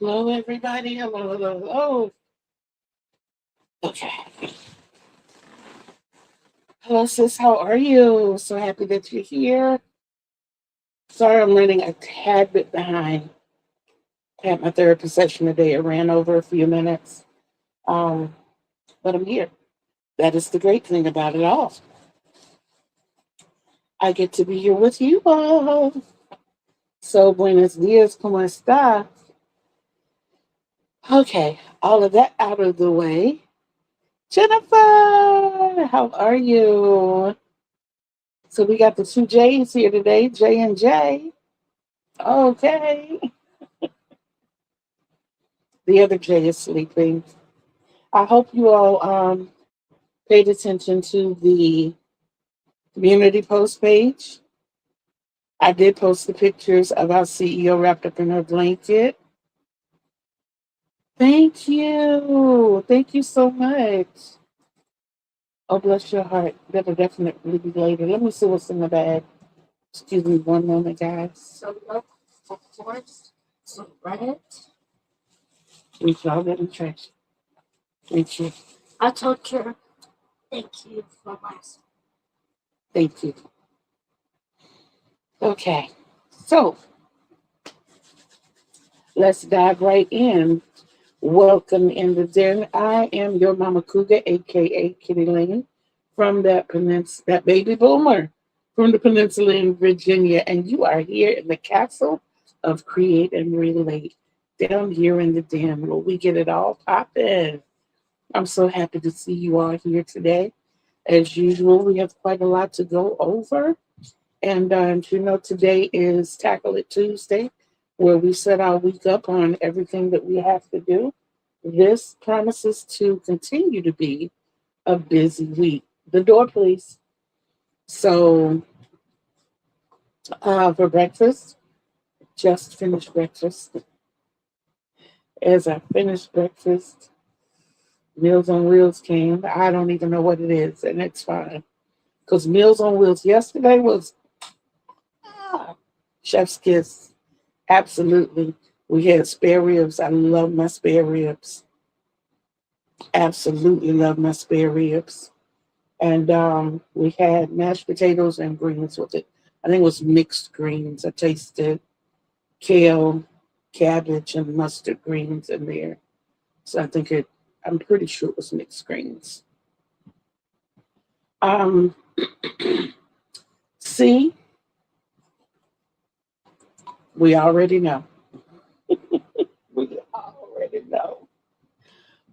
Hello, everybody. Hello, hello, hello. Okay. Hello, sis. How are you? So happy that you're here. Sorry, I'm running a tad bit behind. I had my therapy session today. It ran over a few minutes, um, but I'm here. That is the great thing about it all. I get to be here with you all. So, buenos dias, ¿cómo está? Okay, all of that out of the way. Jennifer, how are you? So we got the two J's here today, J and J. Okay. The other J is sleeping. I hope you all paid attention to the community post page. I did post the pictures of our CEO wrapped up in her blanket. Thank you. Thank you so much. Oh, bless your heart. That'll definitely be later. Let me see what's in the bag. Excuse me one moment, guys. So look, of course, some bread. Reach all that in the trash. Thank you. I told her thank you for last. Thank you. Okay, so let's dive right in. Welcome in the den. I am your Mama Cougar, aka Kitty Lane, from that baby boomer from the peninsula in Virginia, and you are here in the castle of Create and Relate, down here in the den where we get it all poppin'. I'm so happy to see you all here today. As usual, we have quite a lot to go over. And today is Tackle It Tuesday, where we set our week up on everything that we have to do. This promises to continue to be a busy week. The door, please. So, for breakfast, just finished breakfast. As I finished breakfast, Meals on Wheels came. I don't even know what it is, and it's fine. Because Meals on Wheels yesterday was chef's kiss. Absolutely. We had spare ribs. I love my spare ribs. Absolutely love my spare ribs. And we had mashed potatoes and greens with it. I think it was mixed greens. I tasted kale, cabbage, and mustard greens in there. So I'm pretty sure it was mixed greens. Um, see, we already know. We already know.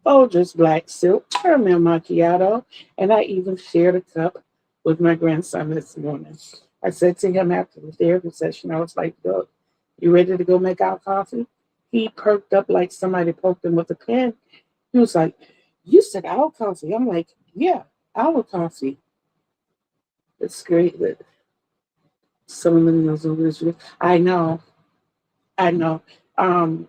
Folgers Black Silk Caramel Macchiato, and I even shared a cup with my grandson this morning. I said to him after the therapy session, I was like, look, you ready to go make our coffee? He perked up like somebody poked him with a pen. He was like, you said our coffee. I'm like, yeah, our coffee. It's great that some of them knows original. I know. Um,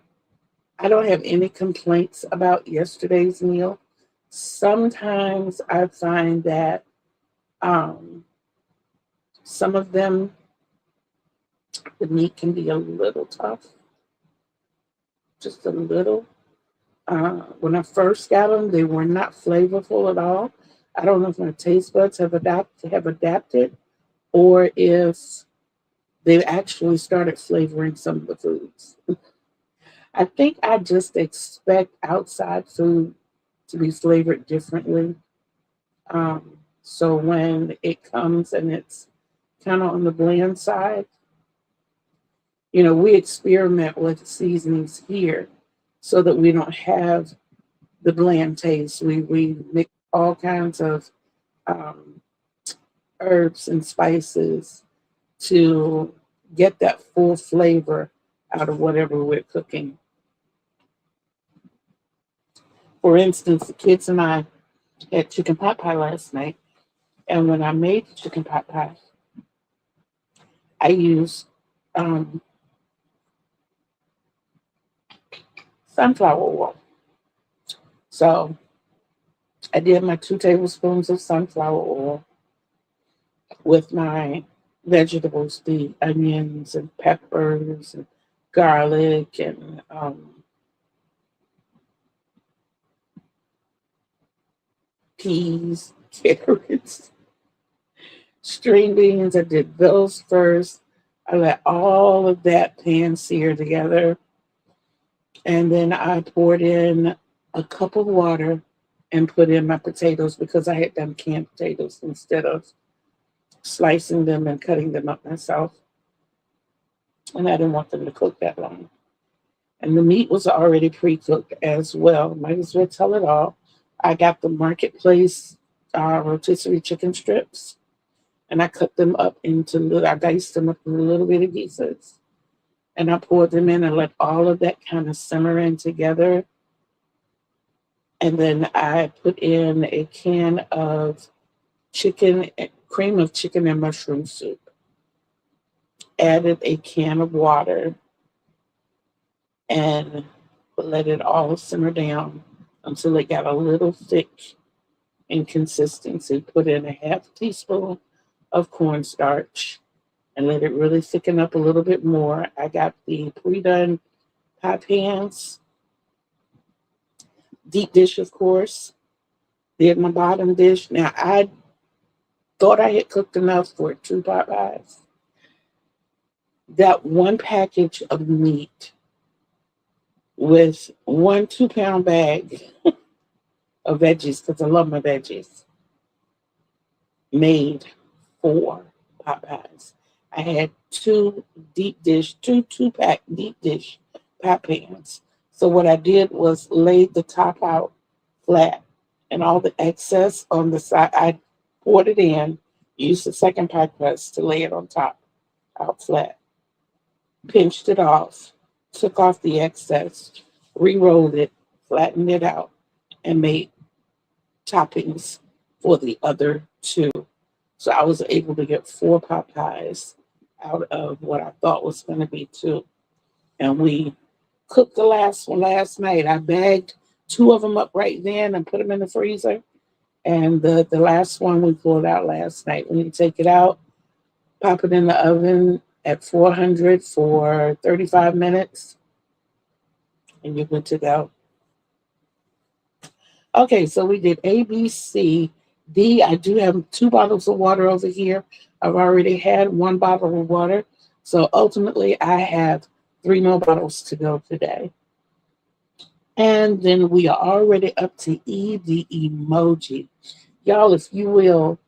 I don't have any complaints about yesterday's meal. Sometimes I find that um, some of them, the meat can be a little tough, just a little. When I first got them, they were not flavorful at all. I don't know if my taste buds have adapted, or if they've actually started flavoring some of the foods. I think I just expect outside food to be flavored differently. So when it comes and it's kind of on the bland side, we experiment with seasonings here so that we don't have the bland taste. We mix all kinds of um, herbs and spices to get that full flavor out of whatever we're cooking. For instance, the kids and I had chicken pot pie last night, and when I made the chicken pot pie, I used um, sunflower oil. So I did my 2 tablespoons of sunflower oil with my vegetables, the onions and peppers and garlic and peas, carrots, string beans. I did those first. I let all of that pan sear together. And then I poured in a cup of water and put in my potatoes because I had done canned potatoes instead of slicing them and cutting them up myself. And I didn't want them to cook that long. And the meat was already pre-cooked as well. Might as well tell it all. I got the marketplace rotisserie chicken strips, and I cut them up into little. I diced them up into little bitty pieces, and I poured them in and let all of that kind of simmer in together. And then I put in a can of cream of chicken and mushroom soup. Added a can of water and let it all simmer down until it got a little thick in consistency. Put in a half teaspoon of cornstarch and let it really thicken up a little bit more. I got the pre-done pie pans, deep dish, of course. Did my bottom dish. Now, I thought I had cooked enough for 2 pot pies. That one package of meat with 1 2-pound bag of veggies, because I love my veggies, made 4 pot pies. I had two-pack deep dish pot pans. So what I did was laid the top out flat, and all the excess on the side, I poured it in, used the second pie crust to lay it on top, out flat, pinched it off, took off the excess, re-rolled it, flattened it out, and made toppings for the other 2. So I was able to get 4 pot pies out of what I thought was going to be 2. And we cooked the last one last night. I bagged 2 of them up right then and put them in the freezer. And the last one we pulled out last night. When you take it out, pop it in the oven at 400 for 35 minutes, and you're good to go. Okay, so we did A, B, C, D. I do have 2 bottles of water over here. I've already had 1 bottle of water. So ultimately, I have 3 more bottles to go today. And then we are already up to E, the emoji. Y'all, if you will,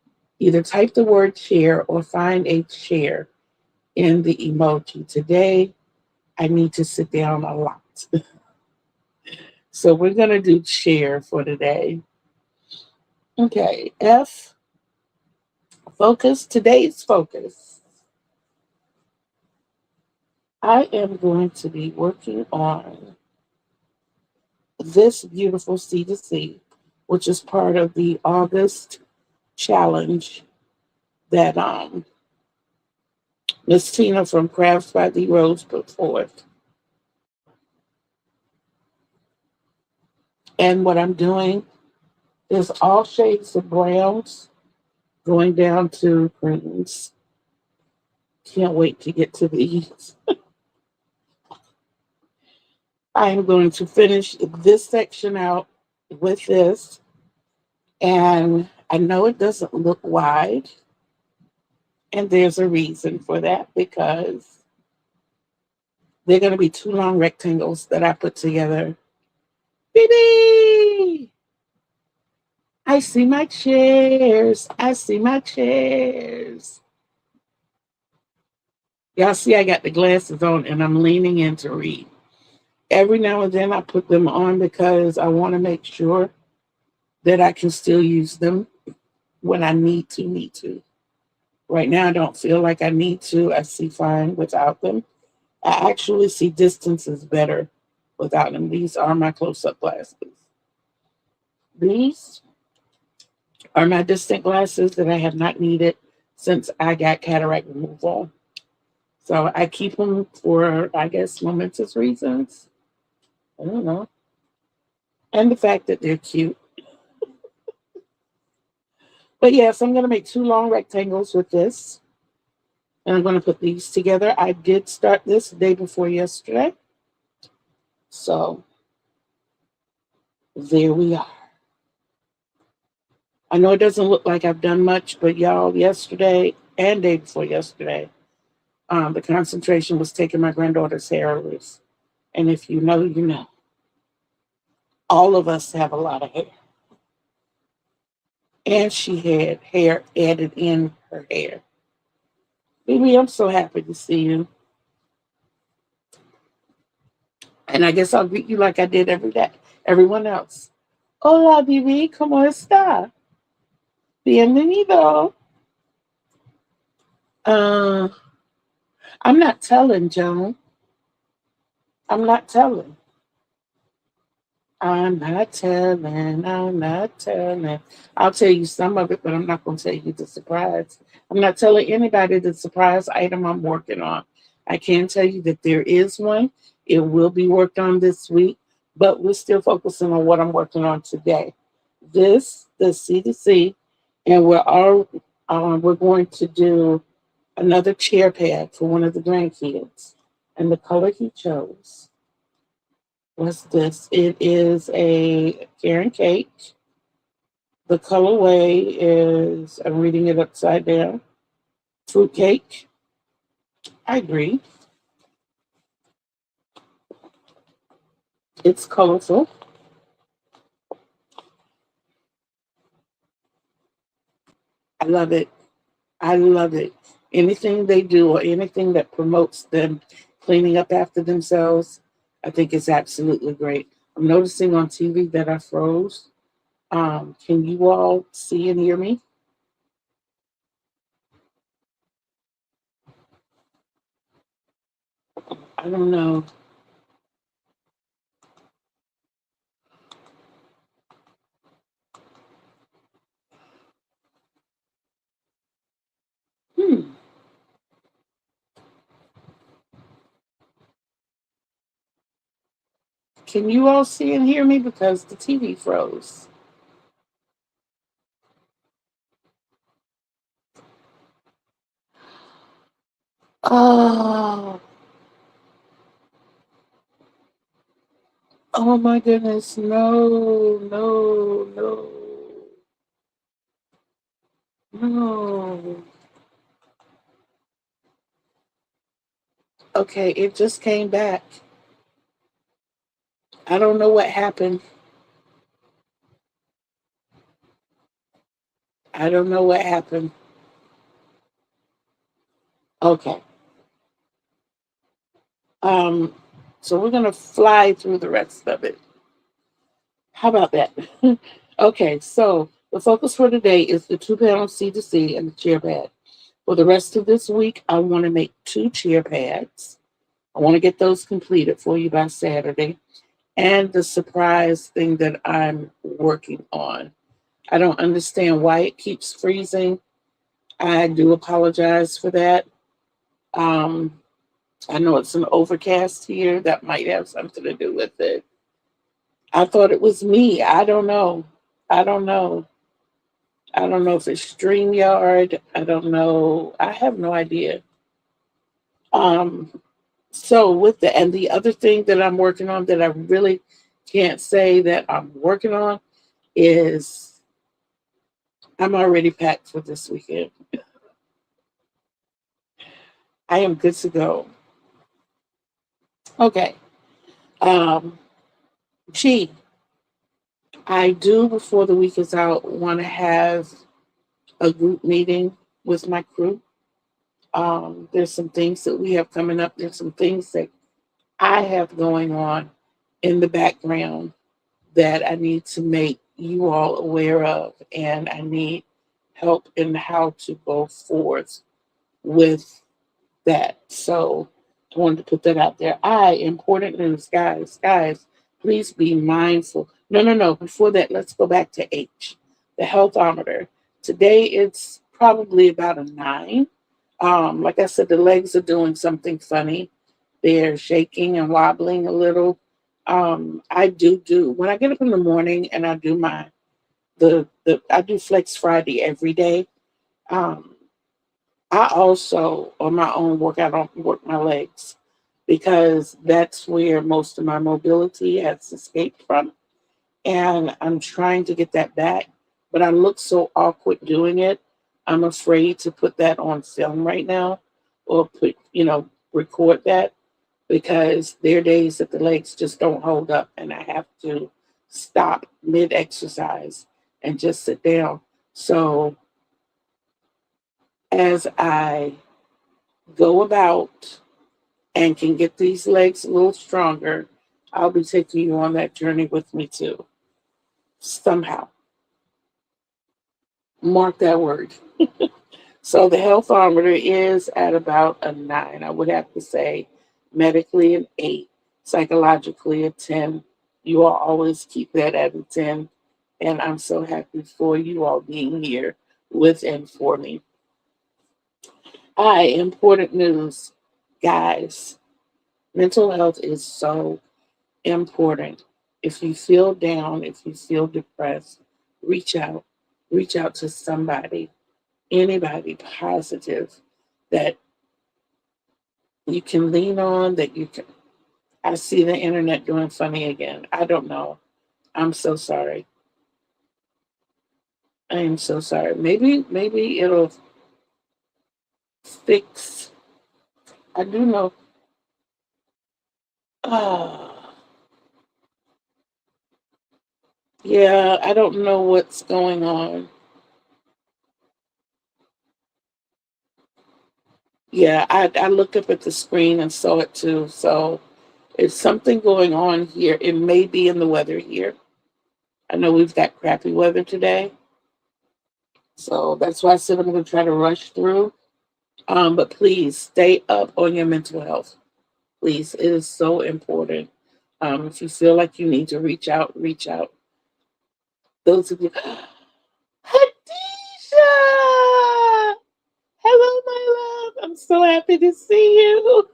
either type the word chair or find a chair in the emoji. Today, I need to sit down a lot. So we're going to do chair for today. Okay, F, focus. Today's focus. I am going to be working on this beautiful C2C, which is part of the August challenge that Miss Tina from Crafts by the Rose put forth. And what I'm doing is all shades of browns going down to greens. Can't wait to get to these. I am going to finish this section out with this. And I know it doesn't look wide. And there's a reason for that, because they're going to be 2 long rectangles that I put together. Baby! I see my chairs. I see my chairs. Y'all see I got the glasses on and I'm leaning in to read. Every now and then I put them on because I want to make sure that I can still use them when I need to. Right now I don't feel like I need to. I see fine without them. I actually see distances better without them. These are my close-up glasses. These are my distant glasses that I have not needed since I got cataract removal. So I keep them for, I guess, momentous reasons. I don't know. And the fact that they're cute. But yes, I'm going to make 2 long rectangles with this. And I'm going to put these together. I did start this the day before yesterday. So there we are. I know it doesn't look like I've done much, but y'all, yesterday and day before yesterday, the concentration was taking my granddaughter's hair loose. And if you know, you know. All of us have a lot of hair. And she had hair added in her hair. Baby, I'm so happy to see you. And I guess I'll greet you like I did every day, everyone else. Hola, Bibi, ¿cómo está? Bienvenido. Uh, I'm not telling, Joan. I'm not telling. I'm not telling. I'm not telling. I'll tell you some of it, but I'm not going to tell you the surprise. I'm not telling anybody the surprise item I'm working on. I can tell you that there is one. It will be worked on this week, but we're still focusing on what I'm working on today. The C2C, and we're going to do another chair pad for one of the grandkids, and the color he chose. What's this? It is a Karen cake. The colorway is, I'm reading it upside down, fruit cake. I agree. It's colorful. I love it. I love it. Anything they do or anything that promotes them cleaning up after themselves, I think is absolutely great. I'm noticing on TV that I froze. Can you all see and hear me? I don't know. Hmm. Can you all see and hear me? Because the TV froze. Oh, oh my goodness. No, no, no, no. Okay, it just came back. I don't know what happened. I don't know what happened. Okay. Um, so we're gonna fly through the rest of it. How about that? Okay, so the focus for today is the 2 panel C2C and the chair pad. For the rest of this week, I want to make 2 chair pads. I want to get those completed for you by Saturday. And the surprise thing that I'm working on. I don't understand why it keeps freezing. I do apologize for that. Um, I know it's an overcast here. That might have something to do with it. I thought it was me. I don't know. I don't know. I don't know if it's StreamYard. I don't know. I have no idea. Um, so with the other thing that I'm working on that I really can't say that I'm working on is I'm already packed for this weekend. I am good to go. Okay. Um, Gee, I do before the week is out want to have a group meeting with my crew. There's some things that we have coming up. There's some things that I have going on in the background that I need to make you all aware of, and I need help in how to go forth with that. So I wanted to put that out there. Important news, guys, please be mindful. No, no, no. Before that, let's go back to H, the healthometer. Today it's probably about a 9. Like I said, the legs are doing something funny. They're shaking and wobbling a little. I do when I get up in the morning and I do the I do Flex Friday every day. Um, I also, on my own work, I don't work my legs because that's where most of my mobility has escaped from. And I'm trying to get that back. but I look so awkward doing it. I'm afraid to put that on film right now or record that because there are days that the legs just don't hold up and I have to stop mid exercise and just sit down. So as I go about and can get these legs a little stronger, I'll be taking you on that journey with me too. Somehow. Mark that word. So the healthometer is at about a 9. I would have to say medically an 8, psychologically a 10. You all always keep that at a 10. And I'm so happy for you all being here with and for me. Important news, guys. Mental health is so important. If you feel down, if you feel depressed, reach out. Reach out to somebody, anybody positive that you can lean on, that you can. I see the internet doing funny again. I don't know. I'm so sorry. I am so sorry. Maybe it'll fix. I do know. Oh, yeah, I don't know what's going on. Yeah, I looked up at the screen and saw it too. So it's something going on here. It may be in the weather here. I know we've got crappy weather today. So that's why I said I'm going to try to rush through. But please stay up on your mental health. Please, it is so important. If you feel like you need to reach out, reach out. Those of you, Hadisha, hello, my love. I'm so happy to see you.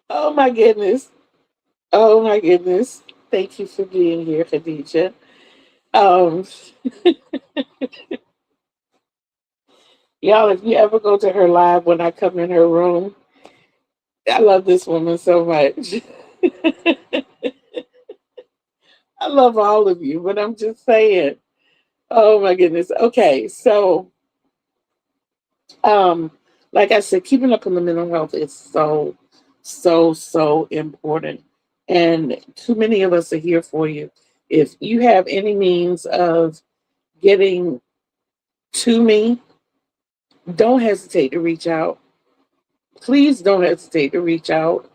Oh my goodness. Oh my goodness. Thank you for being here, Khadija. Um, y'all, if you ever go to her live when I come in her room, I love this woman so much. I love all of you, but I'm just saying. Oh my goodness. Okay, so um, like I said, keeping up on the mental health is so important, and too many of us are here for you. If you have any means of getting to me, don't hesitate to reach out. Please don't hesitate to reach out.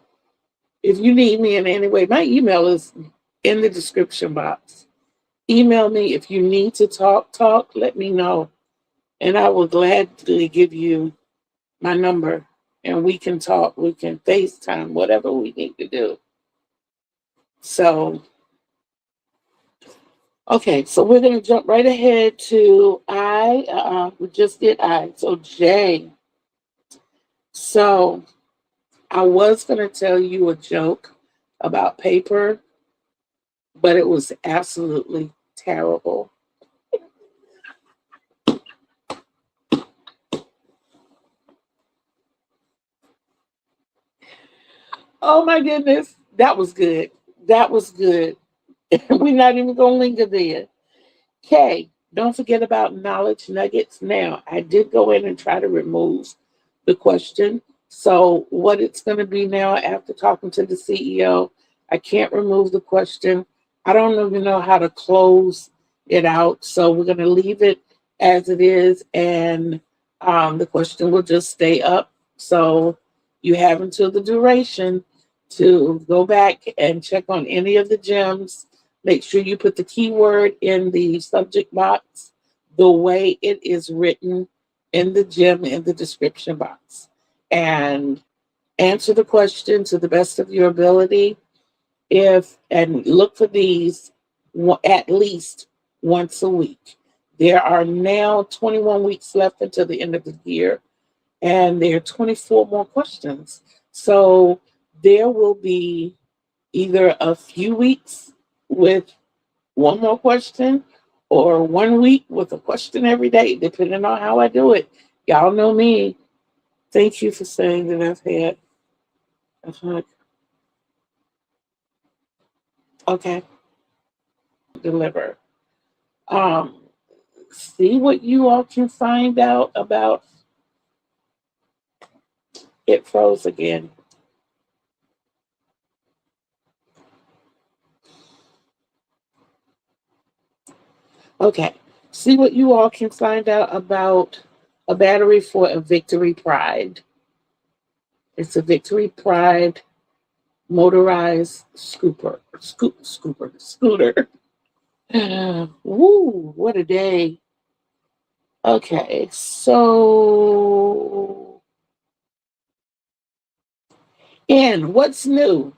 If you need me in any way, my email is in the description box. Email me if you need to talk, let me know. And I will gladly give you my number and we can talk, we can FaceTime, whatever we need to do. So, okay, so we're going to jump right ahead to I. We just did I. So, J. So, I was going to tell you a joke about paper, but it was absolutely terrible. Oh my goodness. That was good. That was good. We're not even going to linger there. Okay, don't forget about knowledge nuggets. Now, I did go in and try to remove the question. So, what it's going to be now after talking to the CEO, I can't remove the question. I don't even know how to close it out. So, we're going to leave it as it is, and the question will just stay up. So, you have until the duration to go back and check on any of the gems. Make sure you put the keyword in the subject box the way it is written in the gem in the description box. And answer the question to the best of your ability. If and look for these at least once a week. There are now 21 weeks left until the end of the year, and there are 24 more questions. So there will be either a few weeks with one more question or 1 week with a question every day, depending on how I do it. Y'all know me. Thank you for saying that I've had Okay, deliver. Um, See what you all can find out about. It froze again. Okay, see what you all can find out about a battery for a Victory Pride. It's a Victory Pride motorized scooter. Woo, what a day. Okay, so, and what's new?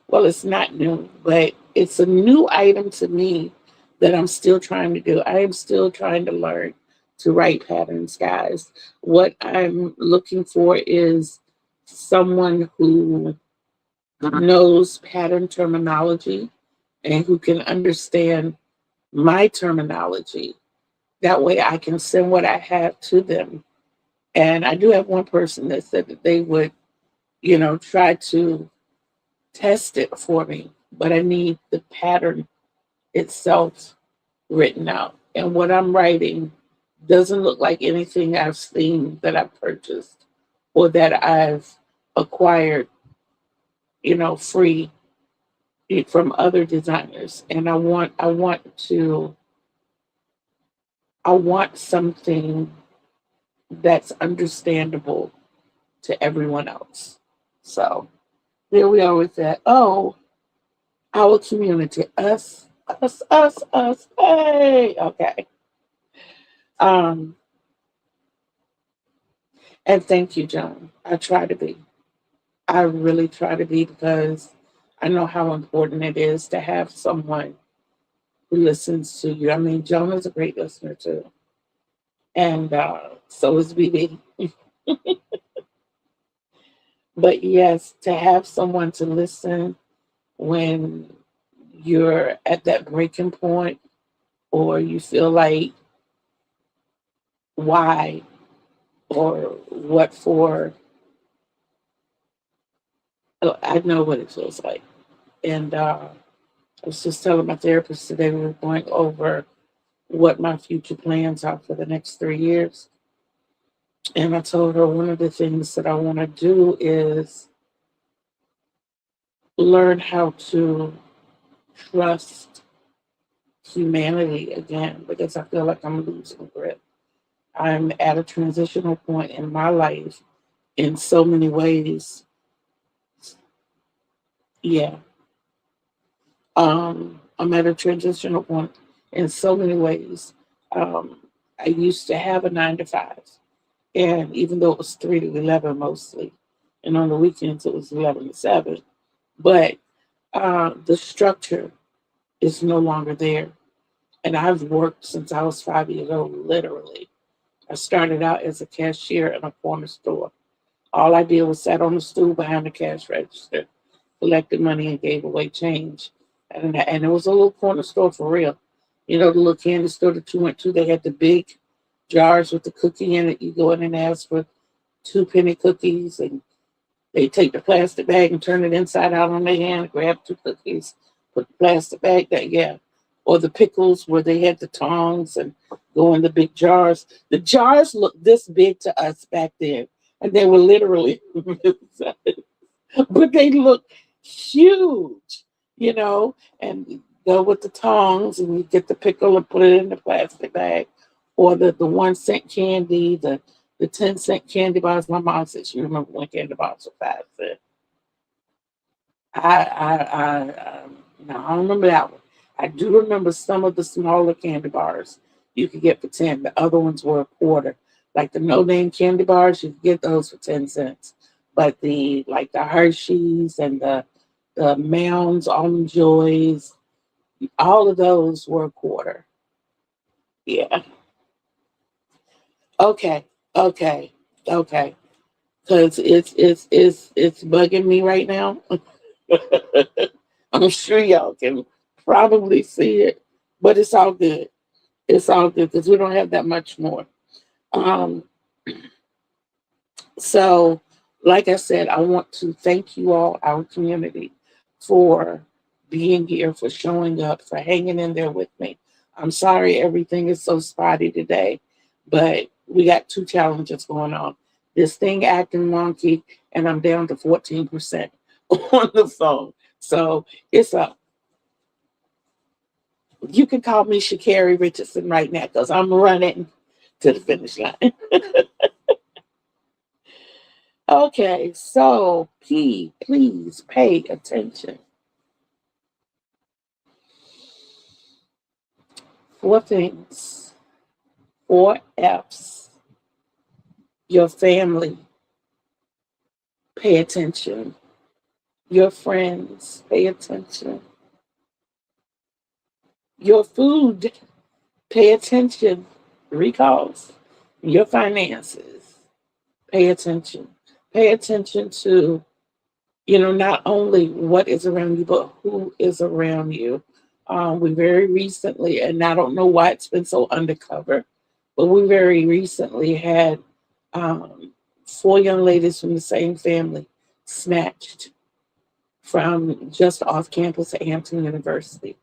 Well, it's not new, but it's a new item to me that I'm still trying to do. I am still trying to learn to write patterns, guys. What I'm looking for is someone who knows pattern terminology and who can understand my terminology. That way I can send what I have to them. And I do have one person that said that they would, try to test it for me, but I need the pattern itself written out. And what I'm writing doesn't look like anything I've seen that I've purchased or that I've acquired, free from other designers. And I want something that's understandable to everyone else. So there we are with that. Oh, our community, us. Hey, okay. Um, and thank you, John. I try to be. I really try to be because I know how important it is to have someone who listens to you. I mean, John is a great listener too, and so is BB. But yes, to have someone to listen when you're at that breaking point, or you feel like why or what for. I know what it feels like. And I was just telling my therapist today, we were going over what my future plans are for the next 3 years. And I told her one of the things that I want to do is learn how to trust humanity again because I feel like I'm losing grip. I'm at a transitional point in my life in so many ways. Yeah. I'm at a transitional point in so many ways. Um, I used to have a 9 to 5, and even though it was 3 to 11 mostly, and on the weekends it was 11 to 7, but the structure is no longer there. And I've worked since I was 5 years old, literally. I started out as a cashier in a corner store. All I did was sat on the stool behind the cash register, collected money, and gave away change. And it was a little corner store for real. You know, the little candy store that you went to, they had the big jars with the cookie in it. You go in and ask for 2 penny cookies, and they take the plastic bag and turn it inside out on their hand, grab 2 cookies, put the plastic bag there, yeah. Or the pickles where they had the tongs and go in the big jars. The jars looked this big to us back then, and they were literally, but they looked huge, and go with the tongs, and you get the pickle and put it in the plastic bag. Or the 1 cent candy, the 10 cent candy bars. My mom said she remember when candy bars were 5 cents. No, I don't remember that one. I do remember some of the smaller candy bars you could get for 10. The other ones were a quarter. Like the no name candy bars, you could get those for 10 cents. But the Hershey's and the Mounds, Almond Joys, all of those were a quarter. Yeah. Okay. Okay. Okay. Because it's bugging me right now. I'm sure y'all can probably see it, but it's all good. It's all good because we don't have that much more. Um, so, like I said, I want to thank you all, our community, for being here, for showing up, for hanging in there with me. I'm sorry everything is so spotty today, but we got two challenges going on. This thing acting wonky, and I'm down to 14% on the phone. So it's up. You can call me Shakari Richardson right now because I'm running to the finish line. Okay, so P, please pay attention. 4 things, 4 F's. Your family, pay attention. Your friends, pay attention. Your food, pay attention. Recalls. Your finances, pay attention. Pay attention to, not only what is around you, but who is around you. We very recently, and I don't know why it's been so undercover, but we very recently had um, 4 young ladies from the same family snatched from just off campus at Hampton University.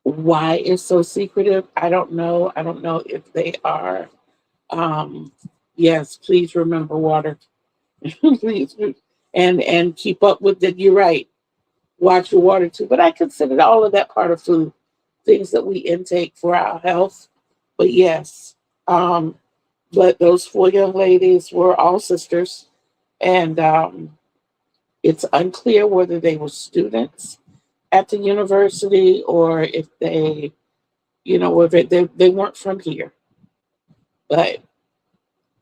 Why it's so secretive, I don't know. I don't know if they are. Um, yes, please remember water. Please, and keep up with it. You're right. Watch your water too. But I consider all of that part of food, things that we intake for our health. But yes, um, but those 4 young ladies were all sisters, and it's unclear whether they were students at the university or if they, they weren't from here, but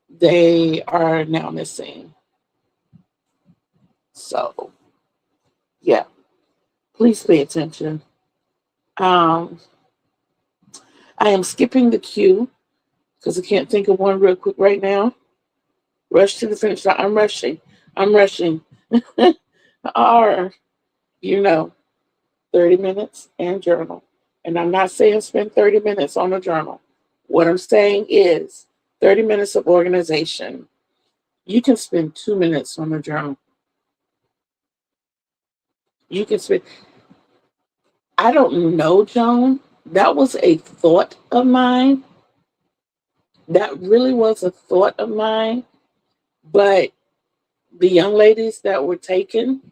they are now missing. So yeah, please pay attention. Um, I am skipping the queue because I can't think of one real quick right now. Rush to the finish line. I'm rushing. I'm rushing. Or, you know, 30 minutes and journal. And I'm not saying spend 30 minutes on a journal. What I'm saying is 30 minutes of organization. You can spend 2 minutes on a journal. You can spend, I don't know, Joan. That was a thought of mine. That really was a thought of mine. But the young ladies that were taken,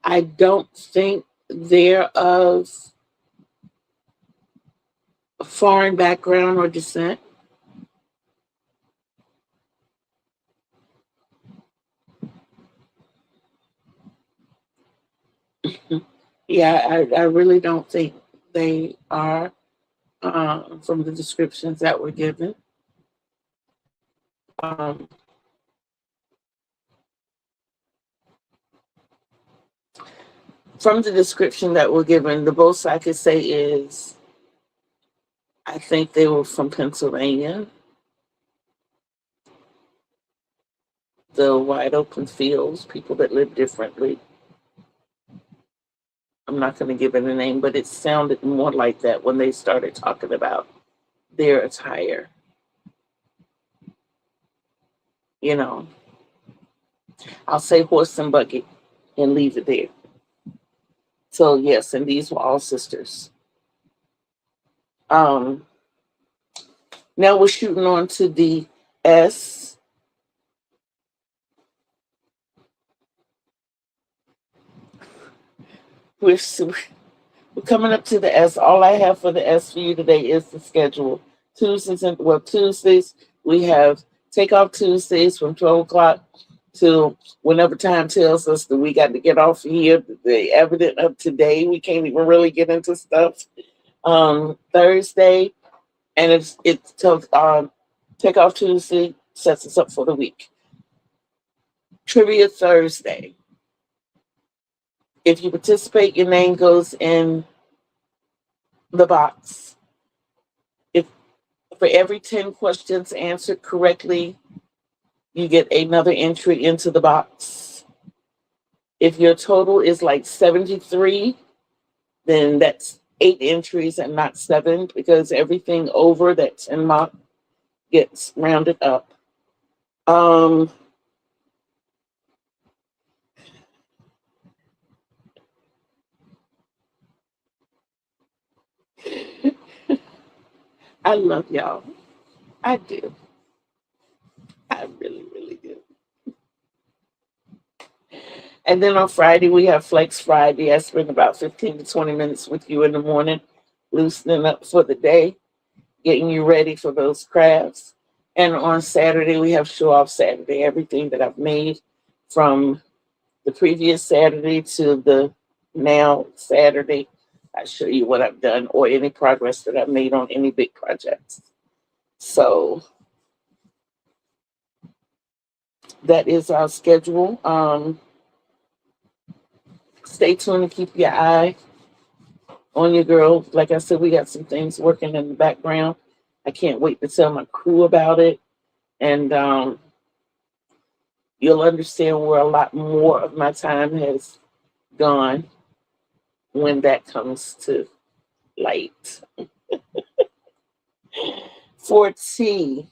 I don't think they're of foreign background or descent. Yeah, I really don't think they are from the descriptions that were given. Um, from the description that were given, the most I could say is I think they were from Pennsylvania, the wide open fields, people that live differently. I'm not going to give it a name, but it sounded more like that when they started talking about their attire. You know, I'll say horse and buggy and leave it there. So yes, and these were all sisters. Um, Now we're shooting on to the S. We're, we're coming up to the S. All I have for the S for you today is the schedule. Tuesdays we have takeoff Tuesdays from 12 o'clock to whenever time tells us that we got to get off of here. The evident of today, we can't even really get into stuff. Thursday, and it's till takeoff Tuesday sets us up for the week. Trivia Thursday. If you participate, your name goes in the box. If for every 10 questions answered correctly, you get another entry into the box. If your total is like 73, then that's 8 entries and not 7, because everything over that 10 mark gets rounded up. I love y'all. I do. I really, really do. And then on Friday, we have Flex Friday. I spend about 15 to 20 minutes with you in the morning, loosening up for the day, getting you ready for those crafts. And on Saturday, we have Show Off Saturday. Everything that I've made from the previous Saturday to the now Saturday, I show you what I've done or any progress that I've made on any big projects. So that is our schedule. Stay tuned and keep your eye on your girl. Like I said, we got some things working in the background. I can't wait to tell my crew about it. And you'll understand where a lot more of my time has gone when that comes to light. For tea,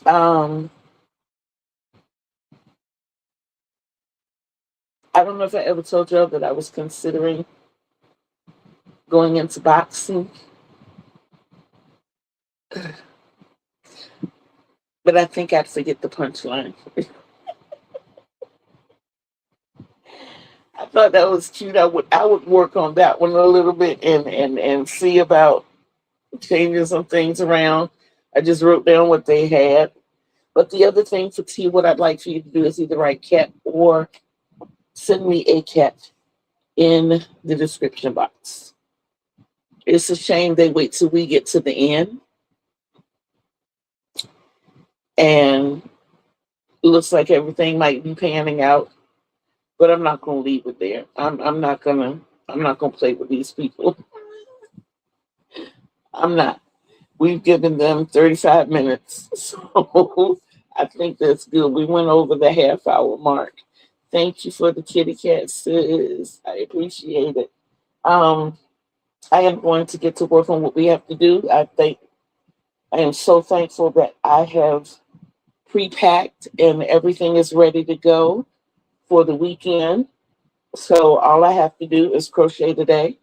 um, I don't know if I ever told y'all that I was considering going into boxing, but I think I'd forget the punchline. I thought that was cute. I would work on that one a little bit and see about changing some things around. I just wrote down what they had. But the other thing for tea, what I'd like for you to do is either write cat or send me a cat in the description box. It's a shame they wait till we get to the end and it looks like everything might be panning out, but I'm not gonna leave it there. I'm not gonna play with these people. I'm not. We've given them 35 minutes. So I think that's good. We went over the half-hour mark. Thank you for the kitty cat, sis. I appreciate it. Um, I am going to get to work on what we have to do. I am so thankful that I have pre-packed and everything is ready to go for the weekend. So all I have to do is crochet today.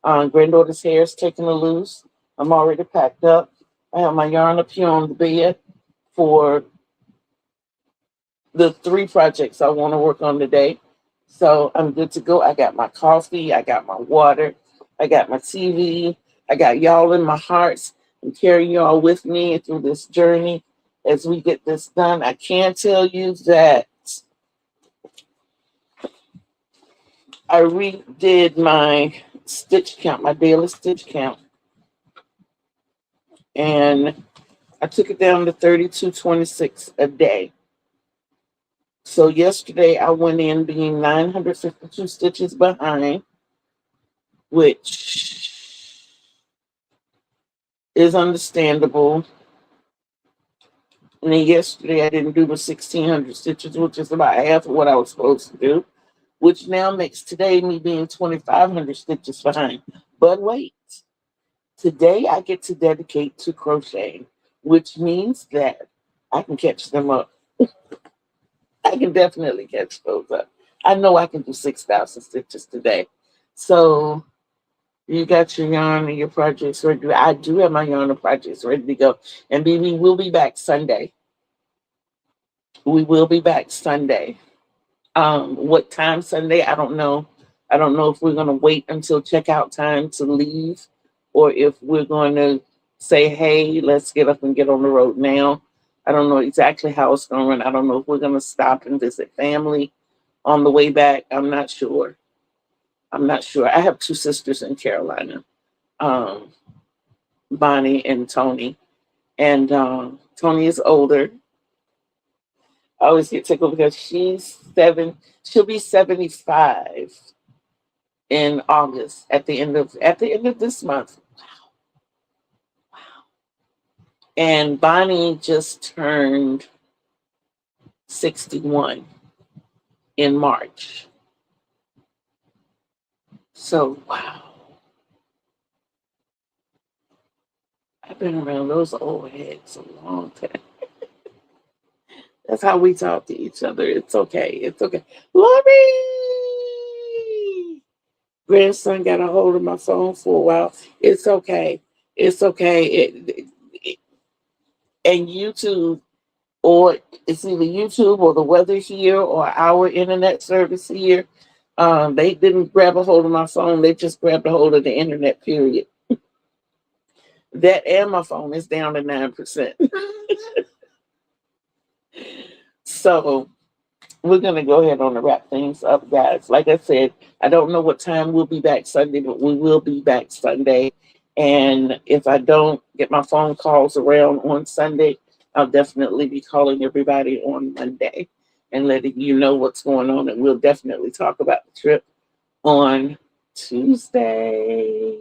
Granddaughter's hair is taking a loose. I'm already packed up. I have my yarn up here on the bed for the 3 projects I want to work on today. So I'm good to go. I got my coffee, I got my water, I got my TV, I got y'all in my hearts and carrying y'all with me through this journey as we get this done. I can tell you that I redid my stitch count, my daily stitch count, and I took it down to 3226 a day. So yesterday I went in being 952 stitches behind, which is understandable. And then yesterday I didn't do the 1600 stitches, which is about half of what I was supposed to do, which now makes today me being 2500 stitches behind. But wait, today I get to dedicate to crocheting, which means that I can catch them up. I can definitely catch those up. I know I can do 6,000 stitches today. So you got your yarn and your projects ready. I do have my yarn and projects ready to go. And baby, we'll be back Sunday. We will be back Sunday. What time Sunday? I don't know. I don't know if we're gonna wait until checkout time to leave, or if we're going to say, "Hey, let's get up and get on the road now." I don't know exactly how it's gonna run. I don't know if we're gonna stop and visit family on the way back. I'm not sure. I'm not sure. I have 2 sisters in Carolina, um, Bonnie and Tony, and Tony is older. I always get tickled because she's 7. She'll be 75 in August at the end of this month. And Bonnie just turned 61 in March. So wow. I've been around those old heads a long time. That's how we talk to each other. It's okay. It's okay. Lori! grandson got a hold of my phone for a while. It's okay. It's okay. And YouTube, or it's either YouTube or the weather here or our internet service here. They didn't grab a hold of my phone. They just grabbed a hold of the internet, period. That and my phone is down to 9%. So we're going to go ahead on and wrap things up, guys. Like I said, I don't know what time we'll be back Sunday, but we will be back Sunday. And if I don't get my phone calls around on Sunday, I'll definitely be calling everybody on Monday and letting you know what's going on. And we'll definitely talk about the trip on Tuesday.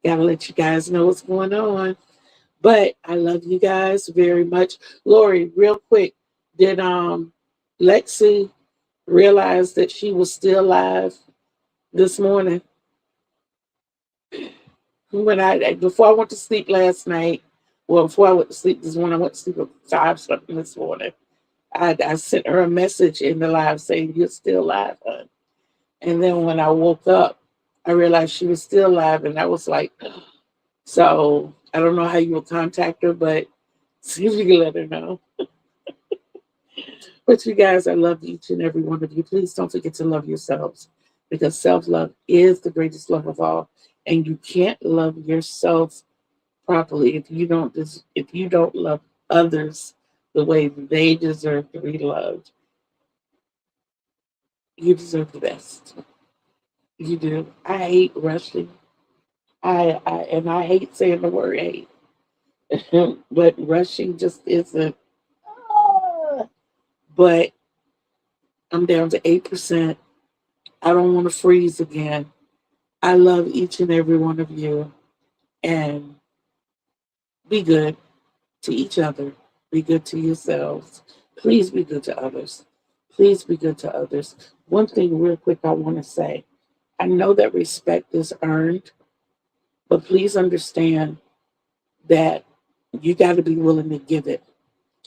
Gotta let you guys know what's going on. But I love you guys very much. Lori, real quick, did Lexi realize that she was still alive this morning? When before I went to sleep last night, well, before I went to sleep this morning, I went to sleep at 5 something this morning. I sent her a message in the live saying, "You're still alive, hon." And then when I woke up, I realized she was still alive, and I was like, so I don't know how you will contact her, but see if you can let her know. But you guys, I love each and every one of you. Please don't forget to love yourselves, because self-love is the greatest love of all. And you can't love yourself properly if you don't love others the way they deserve to be loved. You deserve the best. You do. I hate rushing. I hate saying the word hate. But rushing just isn't. ah, But I'm down to 8%. I don't want to freeze again. I love each and every one of you. And be good to each other. Be good to yourselves. Please be good to others. Please be good to others. One thing, real quick, I want to say, I know that respect is earned, but please understand that you got to be willing to give it.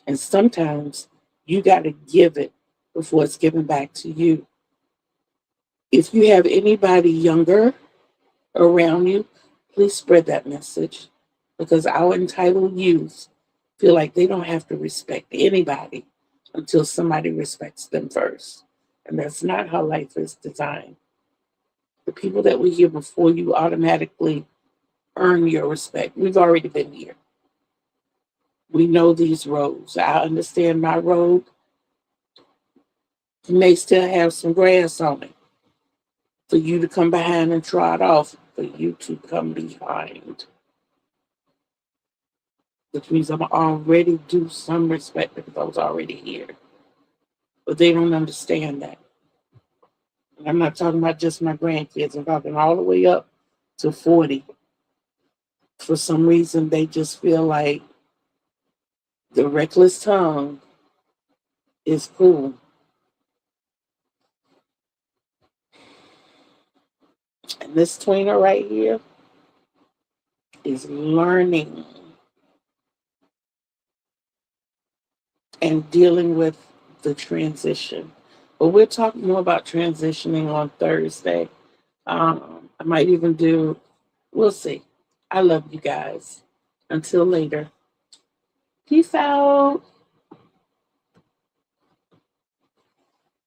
And sometimes you got to give it before it's given back to you. If you have anybody younger around you, please spread that message, because our entitled youth feel like they don't have to respect anybody until somebody respects them first. And that's not how life is designed. The people that were here before you automatically earn your respect. We've already been here. We know these roads. I understand my road may still have some grass on it for you to come behind and trot off, for you to come behind. Which means I'm already due some respect because I was already here. But they don't understand that. And I'm not talking about just my grandkids. I'm talking all the way up to 40. For some reason, they just feel like the reckless tongue is cool. And this tweener right here is learning and dealing with the transition. But we'll talk more about transitioning on Thursday. I might even do, we'll see. I love you guys. Until later. Peace out.